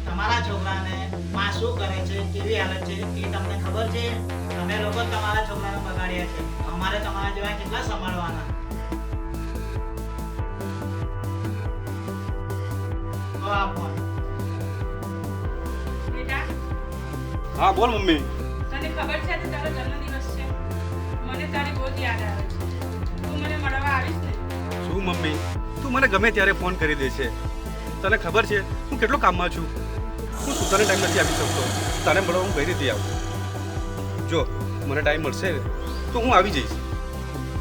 તમારા છોકરાને માં શું કરે છે, કેવી હાલત છે એ તમને ખબર છે? તમે લોકો તમારા છોકરાને બગાડ્યા છે. અમારે તમારા જેવા કેટલા સંભાળવાના? તો આ ફોન. બેટા, હા બોલ મમ્મી. તને ખબર છે કે તારો જન્મદિવસ છે? મને તારી બહુ જ યાદ આવે છે. તું મને મળવા આવીશ ને? શું મમ્મી, તું મને ગમે ત્યારે ફોન કરી દે છે. તને ખબર છે હું કેટલો કામમાં છું. હું સુતાને ટાઈમ નથી આપી શકતો. તને મળવા હું કઈ રીતે આવું? જો મને ટાઈમ મળશે ને તો હું આવી જઈશ.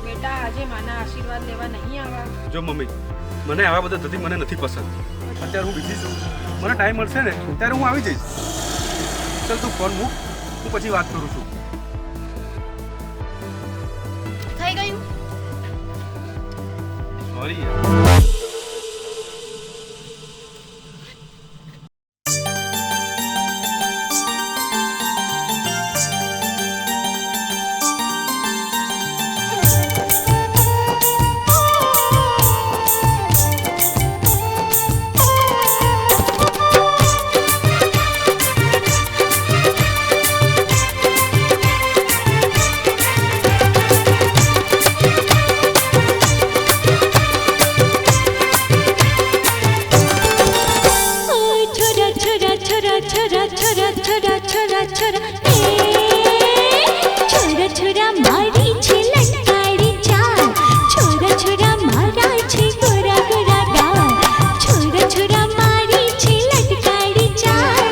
બેટા, આજે માના આશીર્વાદ લેવા નહીં આવા? જો મમ્મી, મને આવા બધા થતી મને નથી પસંદ. અત્યારે હું બિઝી છું. મને ટાઈમ મળશે ને ત્યારે હું આવી જઈશ. ચાલ તું ફોન મૂક, હું પછી વાત કરું છું. થઈ ગયું? સોરી. छोरा मारी छे लटकाड़ी चाल, छोरा छोरा मारा छे गोरा गोरा गाल, छोरा छोरा मारी छे लटकाड़ी चाल,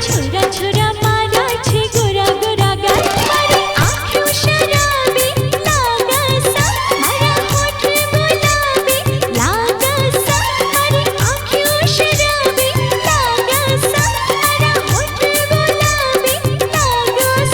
छोरा छोरा मारा छे गोरा गोरा गाल. मारी आँखों शराबी लागसा, मारा होठ गुलाबी लागसा, मारी आँखों शराबी लागसा, मारा होठ गुलाबी लागसा.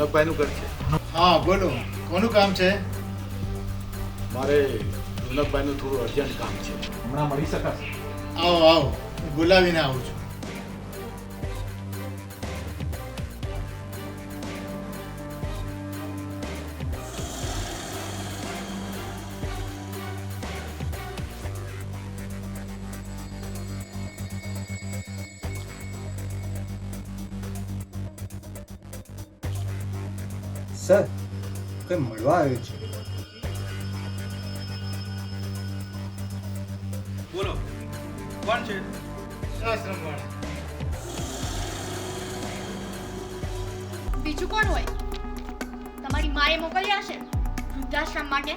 રોનકભાઈનું ઘર છે? હા બોલો, કોનું કામ છે? મારે રોનકભાઈનું થોડું અર્જન્ટ કામ છે, હમણાં મળી શકાશે? આવો આવો, હું બોલાવીને આવું છું. સર, કોઈ મળવા આવ્યું છે? બોલો, કોણ છે? આશ્રમવાળા. બીજું કોણ હોય? તમારી માએ મોકલ્યા છે વૃદ્ધાશ્રમ માટે.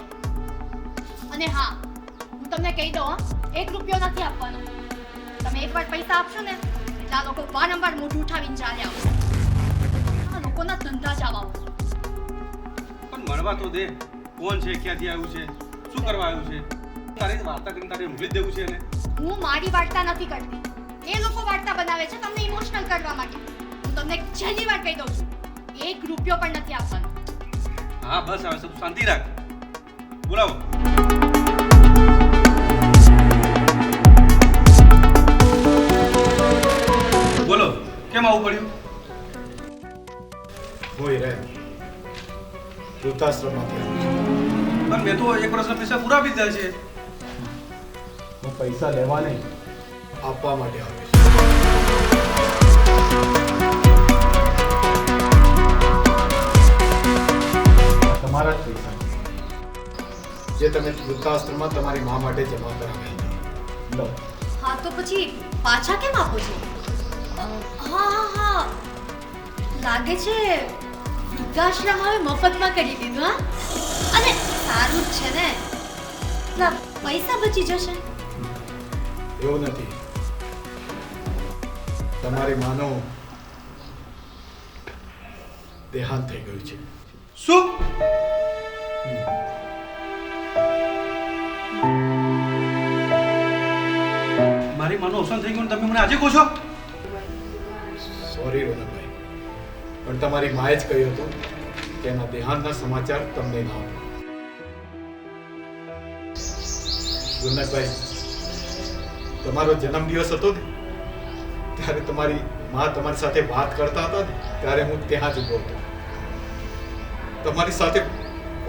અને હા, હું તમને કહી દઉં, 1 રૂપિયો નથી આપવાનો. તમે એકવાર પૈસા આપશો ને એટલે આ લોકો વારંવાર મોઢું ઉઠાવીને ચાલ્યા આવશે. આ લોકોના ધંધા જ આવા હોય. પણ મળવા તો દે. કોણ છે, ક્યાંથી આવ્યું છે, શું કરવા આવ્યું છે? તારે વાર્તા કરીને તારે મોકલી જ દેવું છે એને? હું મારી વાર્તા નથી કરતી, એ લોકો વાર્તા બનાવે છે તમને ઇમોશનલ કરવા માટે. હું તમને છેલ્લી વાર કહી દઉં છું, 1 રૂપિયો પણ નથી આપવાનો. હા બસ, હવે સબ શાંતિ રાખ. બોલાવો. બોલો, કેમ આવું પડ્યું? હોય રે, વૃદ્ધાશ્રમમાંથી આવું છું. પણ મેં તો 1 વર્ષના પૈસા પૂરા દીધા છે. હું પૈસા લેવા નહીં, આપવા માટે આવ્યો છું. તમારા જ પૈસા જે તમે વૃદ્ધાશ્રમમાં તમારી મા માટે જમા કરાવ્યા. લો. હા તો પછી પાછા કેમ આપો છો? હા, લાગે છે વૃદ્ધાશ્રમ હવે મફતમાં કરી દીધું. હા, અને સારું જ છે ને, એટલા પૈસા બચી જશે. એવું નથી, તમારી માનું દેહાંત થઈ ગયું છે. શું? મારી માનું અવસાન થઈ ગયું ને તમે મને આજે કહો છો? સોરી રોનકભાઈ, પણ તમારી માએ જ કહ્યું હતું કે એના દેહાંતના સમાચાર તમને ના આપો. રોનકભાઈ, તમારો જન્મદિવસ હતો ને, ત્યારે તમારી મા તમારી સાથે વાત કરતા હતા ને, ત્યારે હું ત્યાં જ ઊભો હતો. તમારી સાથે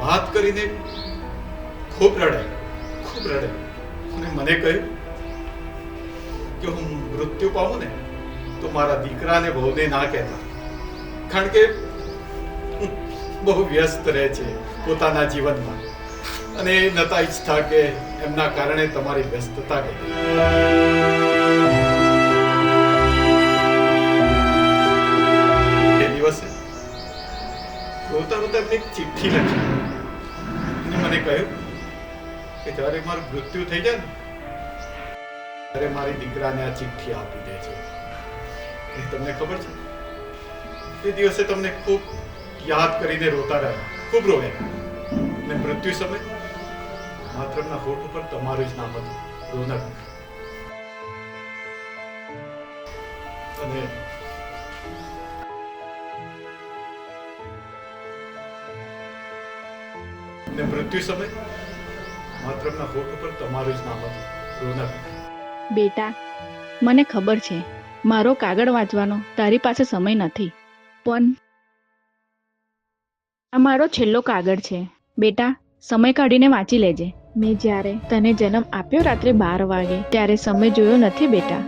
વાત કરીને ખૂબ રડાઈ. અને મને કહ્યું કે હું મૃત્યુ પામું ને તો મારા દીકરાને વહુને ના કહેતા, કારણ કે બહુ વ્યસ્ત રહે છે પોતાના જીવનમાં, અને એ નતા ઈચ્છતા કે એમના કારણે તમારી વ્યસ્તતા ઘટે. એ દિવસે રોતા એમને એક ચિઠ્ઠી લખી અને મને કહ્યું કે જ્યારે મારું મૃત્યુ થઈ જાય ને ત્યારે મારી દીકરાને આ ચિઠ્ઠી આપી દે છે. એ તમને ખબર છે, એ દિવસે તમને ખૂબ યાદ કરીને રોતા રહ્યા, ખૂબ રોયા. અને મૃત્યુ સમય માત્ર એમના હોઠ ઉપર તમારું જ નામ હતું, રોનક. અને મૃત્યુ સમય માત્ર એમના હોઠ ઉપર તમારું જ નામ હતું, રોનક. બેટા, મને ખબર છે મારો કાગળ વાંચવાનો તારી પાસે સમય નથી, પણ આ મારો છેલ્લો કાગળ છે. બેટા, સમય કાઢીને વાંચી લેજે. મેં જ્યારે તને જન્મ આપ્યો રાત્રે 12 વાગે ત્યારે સમય જોયો નથી બેટા.